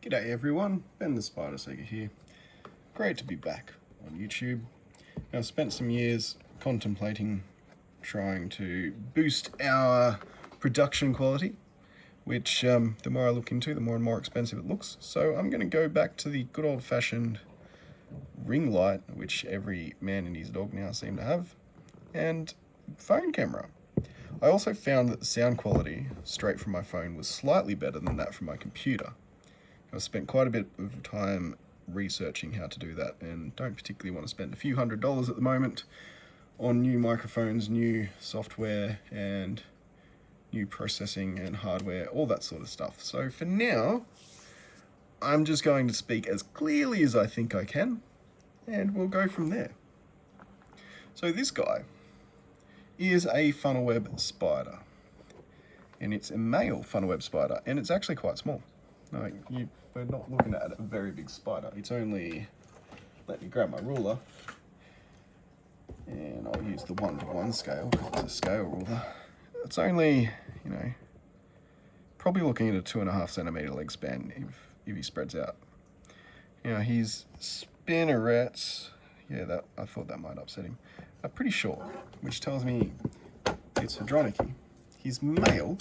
G'day everyone, Ben the Spider Seeker here. Great to be back on YouTube. Now, I've spent some years contemplating trying to boost our production quality, which the more I look into, the more and more expensive it looks. So I'm going to go back to the good old-fashioned ring light, which every man and his dog now seem to have, and phone camera. I also found that the sound quality straight from my phone was slightly better than that from my computer. I've spent quite a bit of time researching how to do that and don't particularly want to spend a few $100s at the moment on new microphones, new software and new processing and hardware, all that sort of stuff. So for now, I'm just going to speak as clearly as I think I can and we'll go from there. So this guy is a funnel web spider, and it's a male funnel web spider, and it's actually quite small. No, we're not looking at a very big spider. It's only, let me grab my ruler, and I'll use the 1:1 scale because it's a scale ruler. It's only, probably looking at a 2.5 centimeter leg span if he spreads out. His spinnerets, I thought that might upset him, are pretty short, which tells me it's Hadronychy. He's male.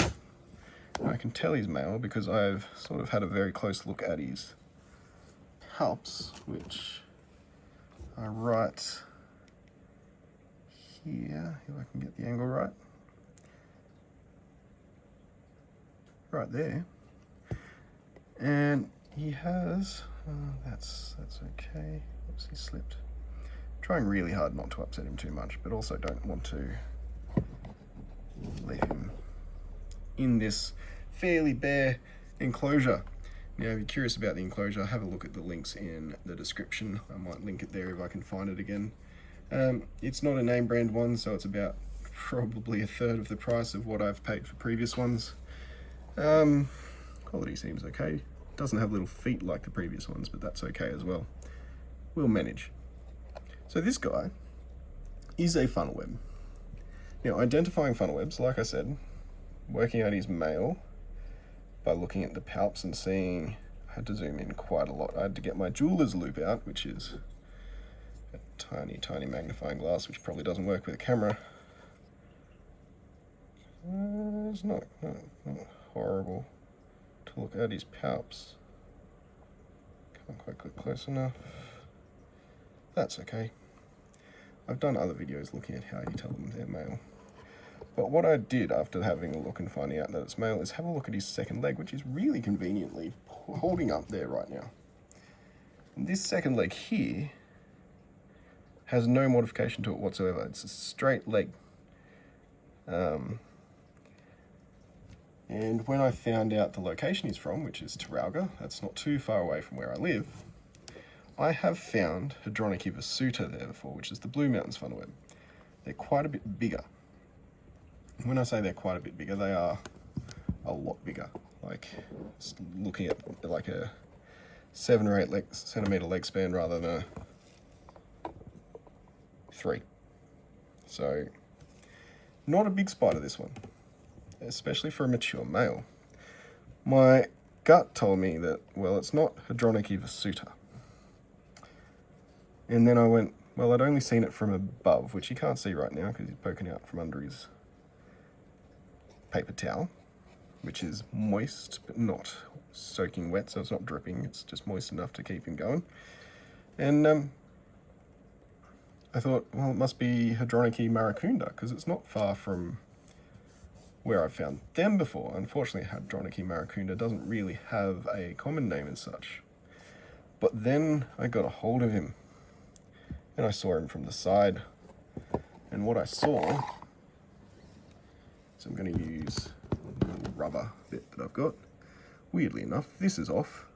I can tell he's male because I've sort of had a very close look at his palps, which are right here, if I can get the angle right. Right there. And he has, that's okay. Oops, he slipped. Trying really hard not to upset him too much, but also don't want to let him in this fairly bare enclosure. Now, if you're curious about the enclosure, have a look at the links in the description. I might link it there if I can find it again. It's not a name brand one, so it's about probably 1/3 of the price of what I've paid for previous ones. Quality seems okay. Doesn't have little feet like the previous ones, but that's okay as well. We'll manage. So this guy is a funnel web. Now, identifying funnel webs, like I said, working out his male by looking at the palps and seeing, I had to zoom in quite a lot. I had to get my jeweler's loupe out, which is a tiny magnifying glass, which probably doesn't work with a camera. It's not horrible to look at his palps. Can't quite get close enough. That's okay. I've done other videos looking at how you tell them they're male. But what I did after having a look and finding out that it's male is have a look at his second leg, which is really conveniently holding up there right now. And this second leg here has no modification to it whatsoever. It's a straight leg. And when I found out the location he's from, which is Taralga, that's not too far away from where I live, I have found Hadronychy vasuta there before, which is the Blue Mountains funnel web. They're quite a bit bigger. When I say they're quite a bit bigger, they are a lot bigger. Like, looking at like a 7 or 8 centimeter leg span rather than a 3. So, not a big spider, this one, especially for a mature male. My gut told me that, well, it's not Hadronychy vasuta. And then I went, well, I'd only seen it from above, which you can't see right now because he's poking out from under his paper towel, which is moist but not soaking wet, so it's not dripping, it's just moist enough to keep him going. And I thought, well, it must be Hadronychy maracunda because it's not far from where I've found them before. Unfortunately, Hadronychy maracunda doesn't really have a common name as such. But then I got a hold of him and I saw him from the side, and what I saw, so I'm going to use a little rubber bit that I've got. Weirdly enough, this is off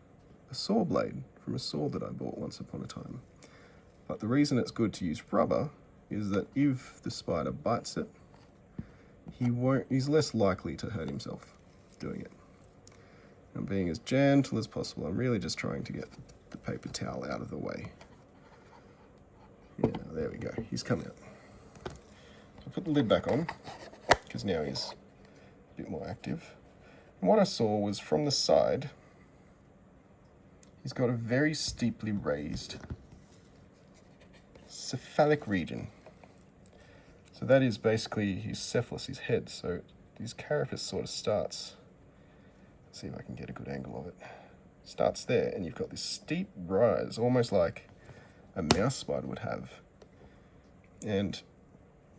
a saw blade from a saw that I bought once upon a time. But the reason it's good to use rubber is that if the spider bites it, he's less likely to hurt himself doing it. I'm being as gentle as possible. I'm really just trying to get the paper towel out of the way. Yeah, there we go. He's come out. So put the lid back on because now he's a bit more active. And what I saw was from the side, he's got a very steeply raised cephalic region. So that is basically his cephalus, his head. So his carapace sort of starts, let's see if I can get a good angle of it. Starts there, and you've got this steep rise, almost like a mouse spider would have. And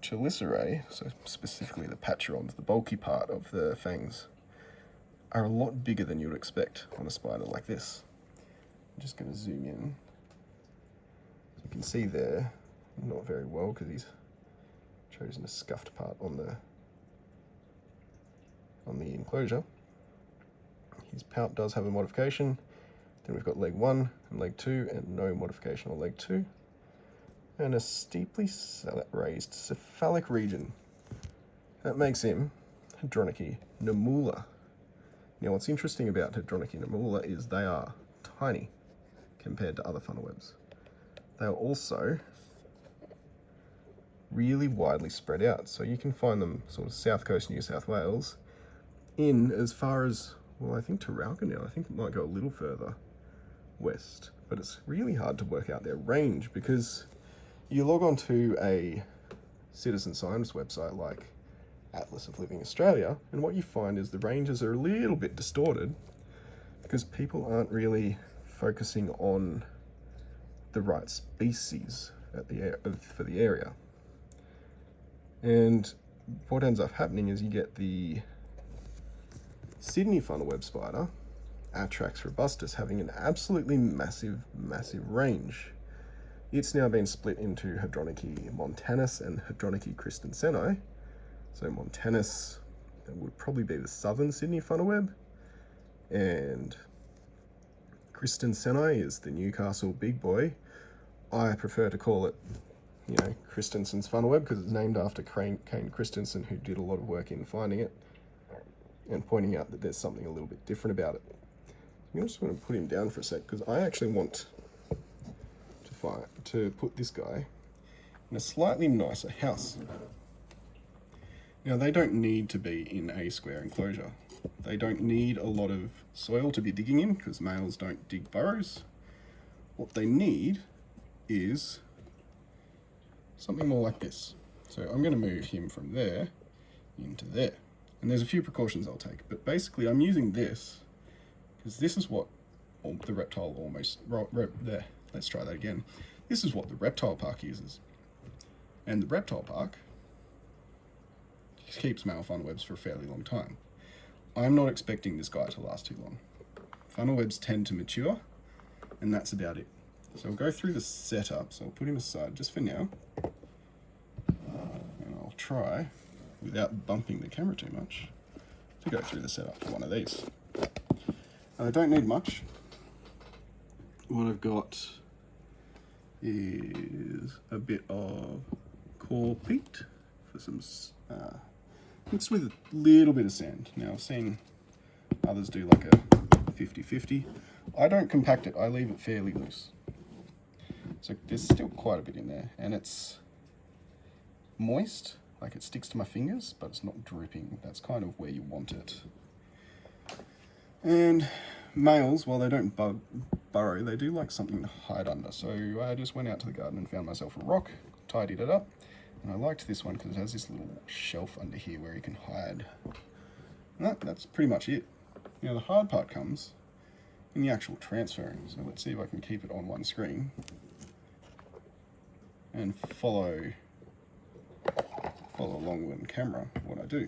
chelicerae, so specifically the patcherons, the bulky part of the fangs, are a lot bigger than you would expect on a spider like this. I'm just going to zoom in. You can see there, not very well because he's chosen a scuffed part on the enclosure. His pout does have a modification. Then we've got leg 1 and leg 2, and no modification on leg 2. And a steeply raised cephalic region. That makes him Hadronychi nemula. Now what's interesting about Hadronychi nemula is they are tiny compared to other funnel webs. They are also really widely spread out. So you can find them sort of south coast New South Wales in as far as, well, I think Taralca now. I think it might go a little further west. But it's really hard to work out their range because you log on to a citizen science website like Atlas of Living Australia, and what you find is the ranges are a little bit distorted because people aren't really focusing on the right species for the area. And what ends up happening is you get the Sydney funnel web spider, Atrax robustus, having an absolutely massive range. It's now been split into Hadronychi montanus and Hadronychi christenseni. So montanus, that would probably be the southern Sydney funnel web, and christenseni is the Newcastle big boy. I prefer to call it, you know, Christensen's funnel web because it's named after Kane Christensen, who did a lot of work in finding it and pointing out that there's something a little bit different about it. I'm just going to put him down for a sec because I actually want to put this guy in a slightly nicer house. Now they don't need to be in a square enclosure. They don't need a lot of soil to be digging in because males don't dig burrows. What they need is something more like this. So I'm going to move him from there into there. And there's a few precautions I'll take, but basically I'm using this because this is what the reptile almost, there, let's try that again. This is what the reptile park uses. And the reptile park keeps male funnel webs for a fairly long time. I'm not expecting this guy to last too long. Funnel webs tend to mature, and that's about it. So we'll go through the setup. So I'll put him aside just for now. And I'll try, without bumping the camera too much, to go through the setup for one of these. I don't need much. What I've got is a bit of core peat for some mixed with a little bit of sand. Now I've seen others do like a 50-50. I don't compact it, I leave it fairly loose. So there's still quite a bit in there, and it's moist, like it sticks to my fingers, but it's not dripping. That's kind of where you want it. And males, while they don't burrow, they do like something to hide under. So I just went out to the garden and found myself a rock, tidied it up, and I liked this one because it has this little shelf under here where you can hide. And that's pretty much it. Now the hard part comes in the actual transferring. So let's see if I can keep it on one screen and follow along with the camera what I do.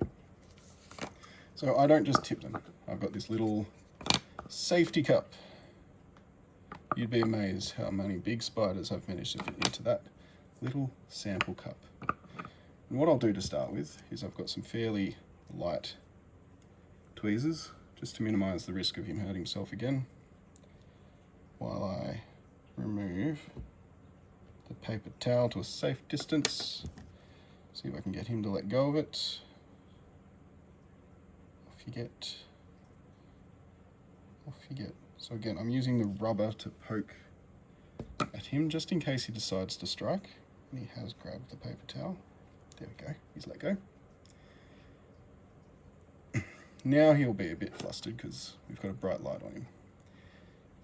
So I don't just tip them. I've got this little safety cup. You'd be amazed how many big spiders I've managed to fit into that little sample cup. And what I'll do to start with is I've got some fairly light tweezers just to minimize the risk of him hurting himself again while I remove the paper towel to a safe distance. See if I can get him to let go of it. Off you get. Off you get. So again, I'm using the rubber to poke at him just in case he decides to strike. And he has grabbed the paper towel. There we go, he's let go. Now he'll be a bit flustered because we've got a bright light on him.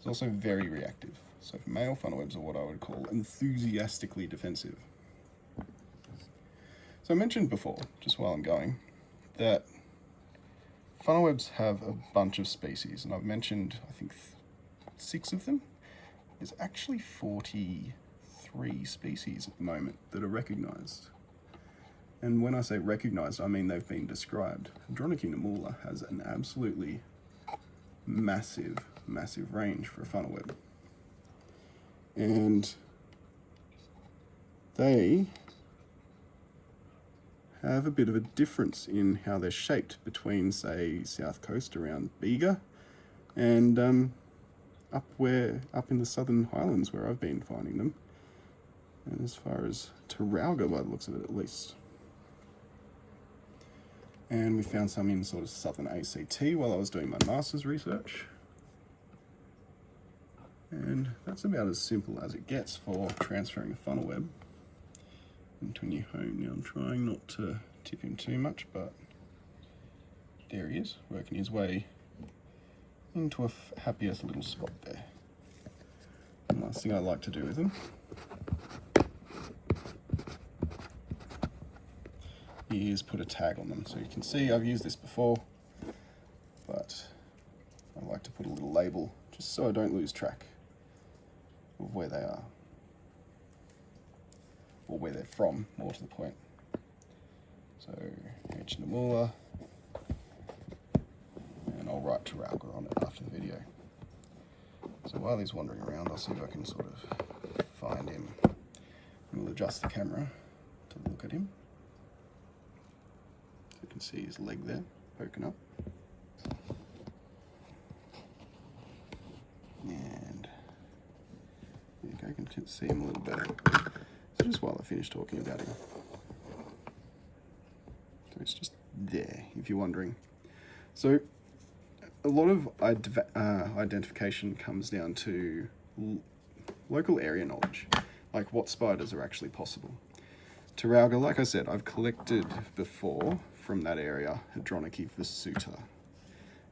It's also very reactive. So male funnel webs are what I would call enthusiastically defensive. So I mentioned before, just while I'm going, that funnel webs have a bunch of species, and I've mentioned, I think, 6 of them. There's actually 43 species at the moment that are recognized. And when I say recognized, I mean they've been described. Hadronychia namula has an absolutely massive range for a funnel web. And they have a bit of a difference in how they're shaped between, say, South Coast around Bega and up in the Southern Highlands where I've been finding them, and as far as Taralga by the looks of it at least. And we found some in sort of Southern ACT while I was doing my master's research. And that's about as simple as it gets for transferring a funnel web into a new home. Now I'm trying not to tip him too much, but there he is, working his way into a happiest little spot there. The last thing I like to do with them is put a tag on them. So you can see I've used this before, but I like to put a little label just so I don't lose track of where they are, or where they're from, more to the point. So H. namula, and I'll write Taralga on it after the video. So while he's wandering around, I'll see if I can sort of find him. We'll adjust the camera to look at him. So you can see his leg there, poking up. And there you go, you can see him a little better. So just while I finish talking about him. So it's just there, if you're wondering. So a lot of identification comes down to local area knowledge, like what spiders are actually possible. Taralga, like I said, I've collected before from that area, Hadronychia visuta.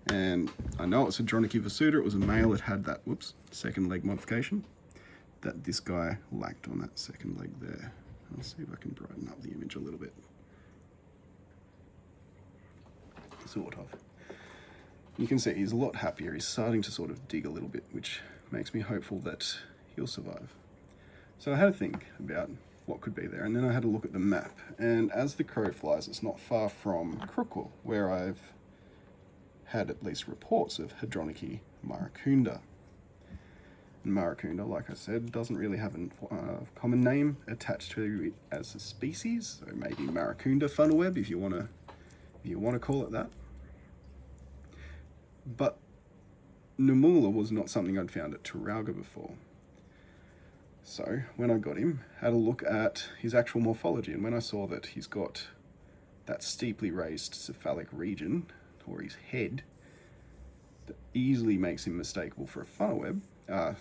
And I know it's Hadronychia visuta, it was a male that had that, second leg modification that this guy lacked on that second leg there. I'll see if I can brighten up the image a little bit. Sort of. You can see he's a lot happier. He's starting to sort of dig a little bit, which makes me hopeful that he'll survive. So I had to think about what could be there, and then I had a look at the map. And as the crow flies, it's not far from Crookwell, where I've had at least reports of Hadronychia maracunda. And maracunda, like I said, doesn't really have a common name attached to it as a species, so maybe maracunda funnel web if you want to call it that. But namula was not something I'd found at Taralga before. So when I got him, had a look at his actual morphology, and when I saw that he's got that steeply raised cephalic region, or his head, that easily makes him mistakable for a funnel web, a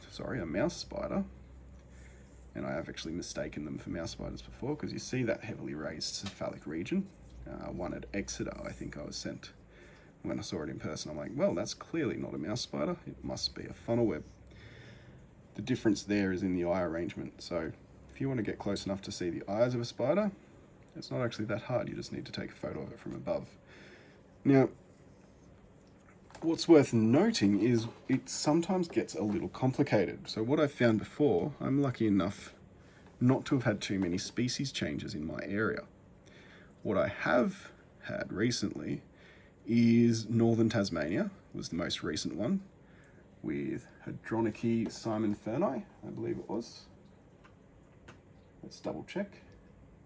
mouse spider. And I have actually mistaken them for mouse spiders before, because you see that heavily raised cephalic region. One at Exeter, I think I was sent. When I saw it in person, I'm like, well, that's clearly not a mouse spider. It must be a funnel web. The difference there is in the eye arrangement. So if you want to get close enough to see the eyes of a spider, it's not actually that hard. You just need to take a photo of it from above. Now, what's worth noting is it sometimes gets a little complicated. So what I've found before, I'm lucky enough not to have had too many species changes in my area. What I have had recently is Northern Tasmania, was the most recent one, with Hadronychia simonferni, I believe it was. Let's double check.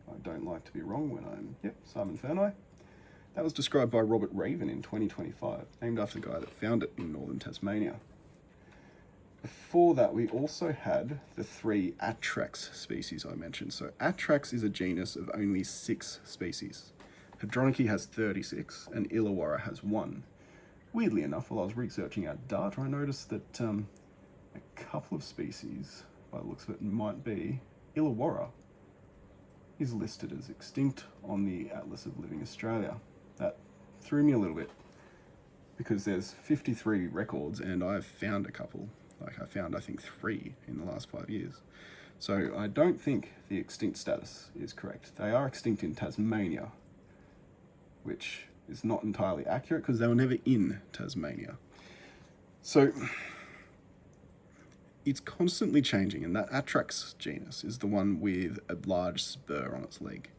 I don't like to be wrong when simonferni. That was described by Robert Raven in 2025, named after the guy that found it in Northern Tasmania. Before that, we also had the 3 Atrax species I mentioned. So Atrax is a genus of only 6 species. Hadronychia has 36, and Illawarra has 1. Weirdly enough, while I was researching our data, I noticed that a couple of species, by the looks of it, might be Illawarra, is listed as extinct on the Atlas of Living Australia. That threw me a little bit, because there's 53 records, and I've found a couple. Like I found, I think, 3 in the last 5 years. So I don't think the extinct status is correct. They are extinct in Tasmania, which is not entirely accurate because they were never in Tasmania. So it's constantly changing, and that Atrax genus is the one with a large spur on its leg.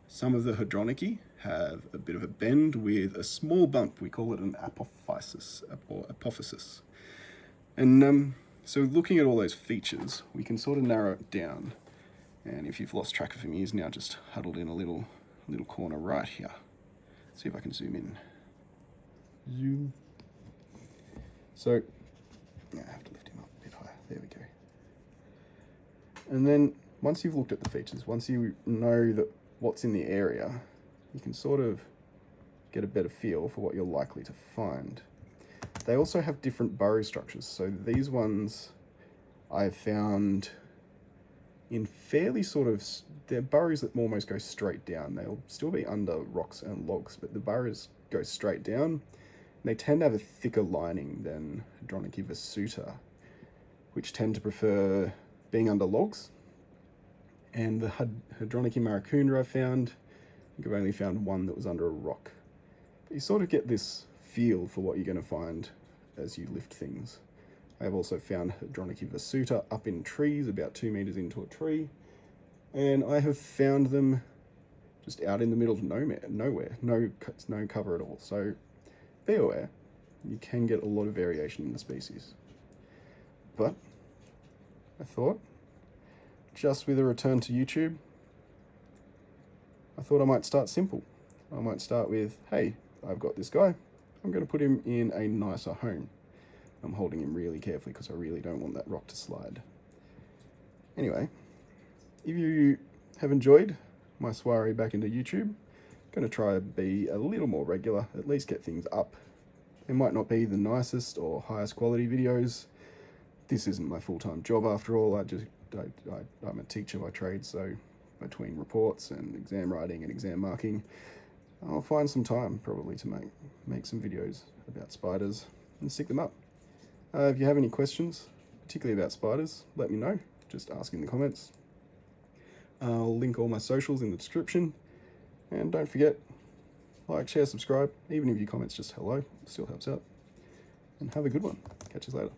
Some of the Hadronychi have a bit of a bend with a small bump. We call it an apophysis or apophysis. And so looking at all those features, we can sort of narrow it down. And if you've lost track of him, he's now just huddled in a little corner right here. Let's see if I can zoom in. Zoom. So I have to lift him up a bit higher. There we go. And then once you've looked at the features, once you know that what's in the area, you can sort of get a better feel for what you're likely to find. They also have different burrow structures. So these ones I've found in fairly sort of, they're burrows that almost go straight down. They'll still be under rocks and logs, but the burrows go straight down. They tend to have a thicker lining than Hadronychi vasuta, which tend to prefer being under logs. And the Hadronychi maracunda I found, I think I've only found one that was under a rock. But you sort of get this feel for what you're going to find as you lift things. I have also found Hadronychi vasuta up in trees, about 2 meters into a tree. And I have found them just out in the middle of nowhere, no cover at all. So be aware, you can get a lot of variation in the species. But I thought, just with a return to YouTube, I thought I might start simple. I might start with, hey, I've got this guy. I'm going to put him in a nicer home. I'm holding him really carefully because I really don't want that rock to slide. Anyway, if you have enjoyed my soiree back into YouTube, I'm going to try to be a little more regular, at least get things up. It might not be the nicest or highest quality videos. This isn't my full-time job after all. I'm a teacher by trade, so between reports and exam writing and exam marking, I'll find some time probably to make some videos about spiders and stick them up. If you have any questions, particularly about spiders, let me know. Just ask in the comments. I'll link all my socials in the description. And don't forget, like, share, subscribe. Even if your comments just hello, it still helps out. And have a good one. Catch you later.